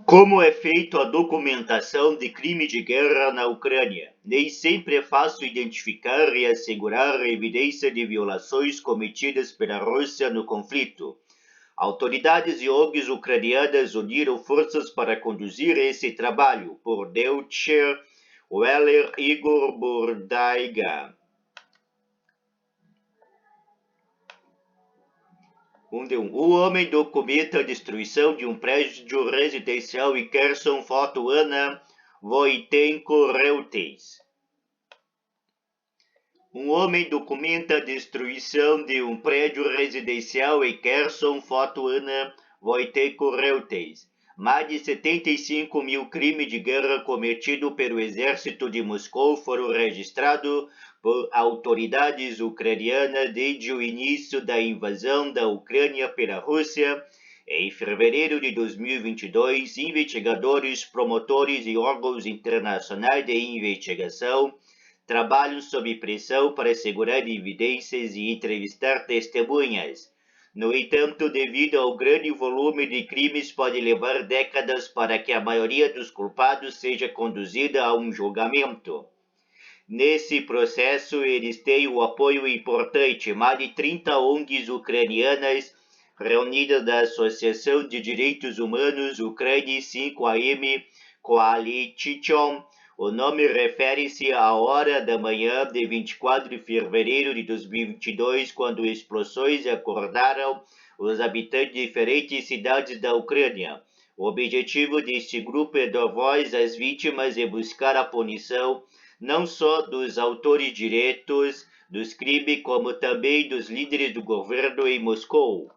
Como é feita a documentação de crime de guerra na Ucrânia? Nem sempre é fácil identificar e assegurar a evidência de violações cometidas pela Rússia no conflito. Autoridades e ONGs ucranianas uniram forças para conduzir esse trabalho, por Deutsche Welle Igor Burdaiga. O homem documenta a destruição de um prédio residencial em Kherson, foto Ana Wojtenko-Reuters. Um homem documenta a destruição de um prédio residencial em Kherson, foto Ana Wojtenko-Reuters. Mais de 75 mil crimes de guerra cometidos pelo exército de Moscou foram registrados por autoridades ucranianas desde o início da invasão da Ucrânia pela Rússia. Em fevereiro de 2022, investigadores, promotores e órgãos internacionais de investigação trabalham sob pressão para assegurar evidências e entrevistar testemunhas. No entanto, devido ao grande volume de crimes, pode levar décadas para que a maioria dos culpados seja conduzida a um julgamento. Nesse processo, eles têm o apoio importante, mais de 30 ONGs ucranianas reunidas da Associação de Direitos Humanos Ucrânia 5AM Coalition. O nome refere-se à hora da manhã de 24 de fevereiro de 2022, quando explosões acordaram os habitantes de diferentes cidades da Ucrânia. O objetivo deste grupo é dar voz às vítimas e buscar a punição não só dos autores diretos dos crimes, como também dos líderes do governo em Moscou.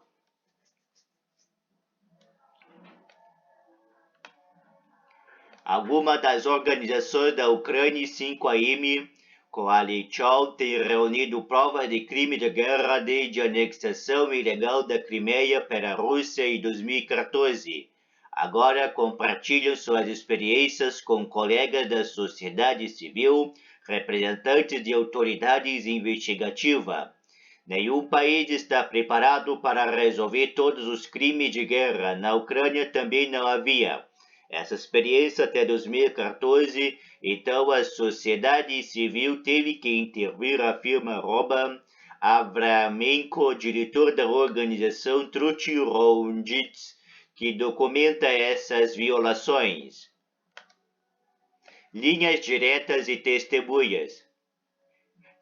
Algumas das organizações da Ucrânia 5AM Coalition têm reunido provas de crime de guerra desde a anexação ilegal da Crimeia pela Rússia em 2014. Agora compartilham suas experiências com colegas da sociedade civil, representantes de autoridades investigativas. Nenhum país está preparado para resolver todos os crimes de guerra. Na Ucrânia também não havia essa experiência até 2014, então a sociedade civil teve que intervir, afirma Roman Avramenko, diretor da organização Truty Roundits, que documenta essas violações. Linhas diretas e testemunhas.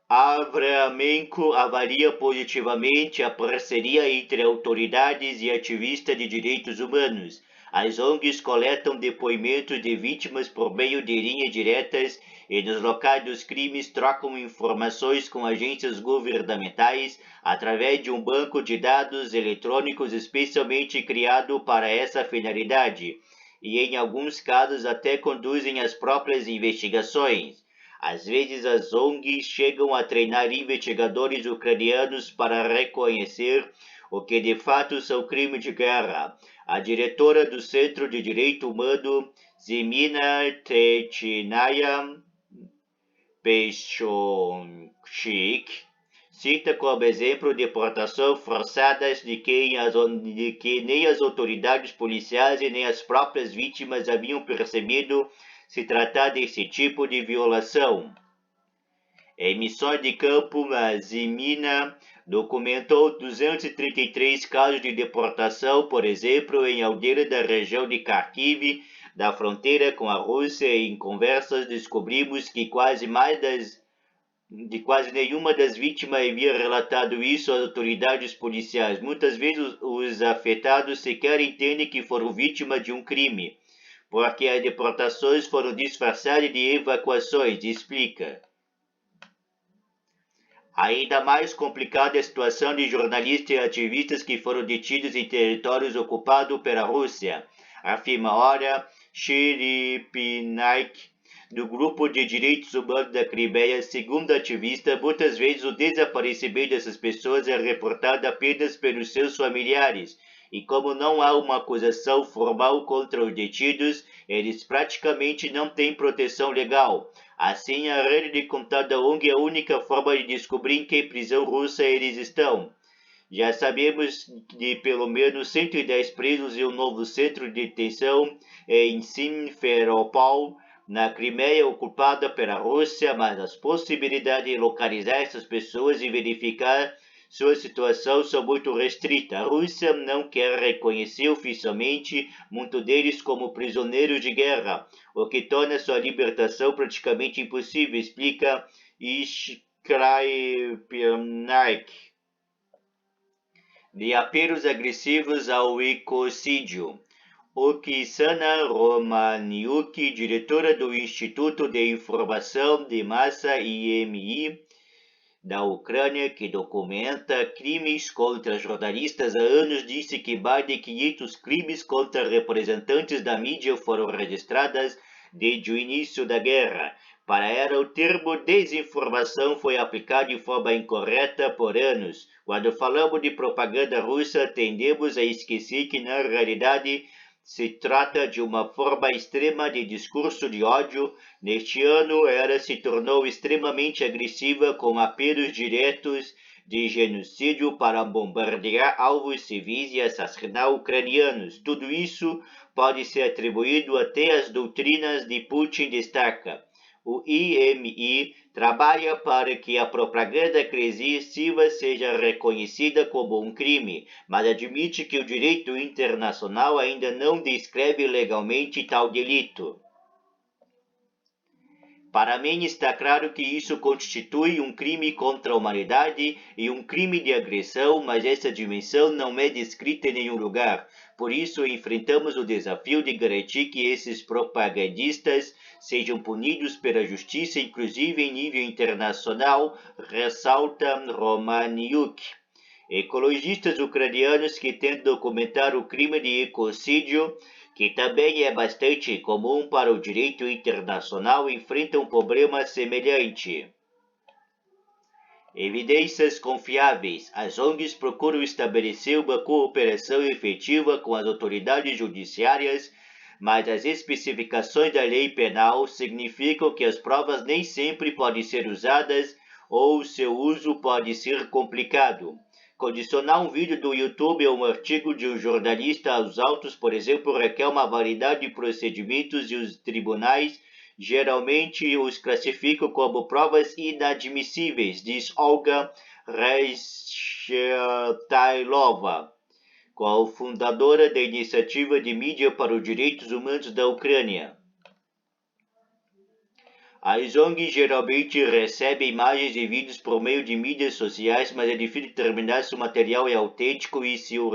Avramenko avalia positivamente a parceria entre autoridades e ativistas de direitos humanos. As ONGs coletam depoimentos de vítimas por meio de linhas diretas e nos locais dos crimes trocam informações com agências governamentais através de um banco de dados eletrônicos especialmente criado para essa finalidade, e em alguns casos até conduzem as próprias investigações. Às vezes as ONGs chegam a treinar investigadores ucranianos para reconhecer o que de fato são crimes de guerra. A diretora do Centro de Direito Humano, Zemina Technaya Peshonchik, cita como exemplo deportação forçadas de que nem as autoridades policiais e nem as próprias vítimas haviam percebido se tratar desse tipo de violação. Em missões de campo, a Zemina documentou 233 casos de deportação, por exemplo, em aldeias da região de Kharkiv, da fronteira com a Rússia. Em conversas descobrimos que quase nenhuma das vítimas havia relatado isso às autoridades policiais. Muitas vezes os afetados sequer entendem que foram vítimas de um crime, porque as deportações foram disfarçadas de evacuações, explica. Ainda mais complicada é a situação de jornalistas e ativistas que foram detidos em territórios ocupados pela Rússia, afirma Ora Shiripinaik, do Grupo de Direitos Humanos da Crimeia. Segundo a ativista, muitas vezes o desaparecimento dessas pessoas é reportado apenas pelos seus familiares, e como não há uma acusação formal contra os detidos, eles praticamente não têm proteção legal. Assim, a rede de contato da ONG é a única forma de descobrir em que prisão russa eles estão. Já sabemos de pelo menos 110 presos em um novo centro de detenção em Simferopol, na Crimeia, ocupada pela Rússia, mas as possibilidades de localizar essas pessoas e verificar sua situação são muito restritas. A Rússia não quer reconhecer oficialmente muitos deles como prisioneiros de guerra, o que torna sua libertação praticamente impossível, explica Skripnik. De apelos agressivos ao ecocídio. Oksana Romaniuk, diretora do Instituto de Informação de Massa IMI da Ucrânia, que documenta crimes contra jornalistas há anos, disse que mais de 500 crimes contra representantes da mídia foram registrados desde o início da guerra. Para ela, o termo desinformação foi aplicado de forma incorreta por anos. Quando falamos de propaganda russa, tendemos a esquecer que, na realidade, se trata de uma forma extrema de discurso de ódio. Neste ano, ela se tornou extremamente agressiva com apelos diretos de genocídio para bombardear alvos civis e assassinar ucranianos. Tudo isso pode ser atribuído até às doutrinas de Putin, destaca. O IMI trabalha para que a propaganda agressiva seja reconhecida como um crime, mas admite que o direito internacional ainda não descreve legalmente tal delito. Para mim está claro que isso constitui um crime contra a humanidade e um crime de agressão, mas essa dimensão não é descrita em nenhum lugar. Por isso, enfrentamos o desafio de garantir que esses propagandistas sejam punidos pela justiça, inclusive em nível internacional, ressalta Romaniuk. Ecologistas ucranianos que tentam documentar o crime de ecocídio, que também é bastante comum para o direito internacional, enfrentam um problema semelhante. Evidências confiáveis. As ONGs procuram estabelecer uma cooperação efetiva com as autoridades judiciárias, mas as especificações da lei penal significam que as provas nem sempre podem ser usadas ou seu uso pode ser complicado. Condicionar um vídeo do YouTube a um artigo de um jornalista aos autos, por exemplo, requer uma variedade de procedimentos e os tribunais geralmente os classificam como provas inadmissíveis, diz Olga Reishtailova, cofundadora da Iniciativa de Mídia para os Direitos Humanos da Ucrânia. As ONGs geralmente recebem imagens e vídeos por meio de mídias sociais, mas é difícil determinar se o material é autêntico e se o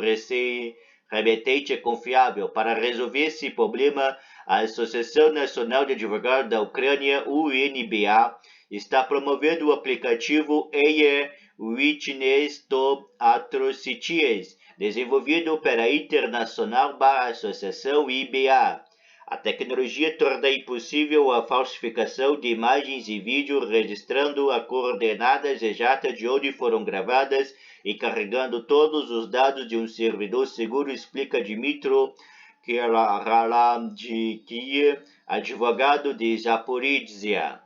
remetente é confiável. Para resolver esse problema, a Associação Nacional de Advogados da Ucrânia, UNBA, está promovendo o aplicativo EE Witness to Atrocities, desenvolvido pela Internacional Associação IBA. A tecnologia torna impossível a falsificação de imagens e vídeos, registrando as coordenadas exatas de onde foram gravadas e carregando todos os dados de um servidor seguro, explica Dmitro Karalamdjikiy, advogado de Zaporizhzhia.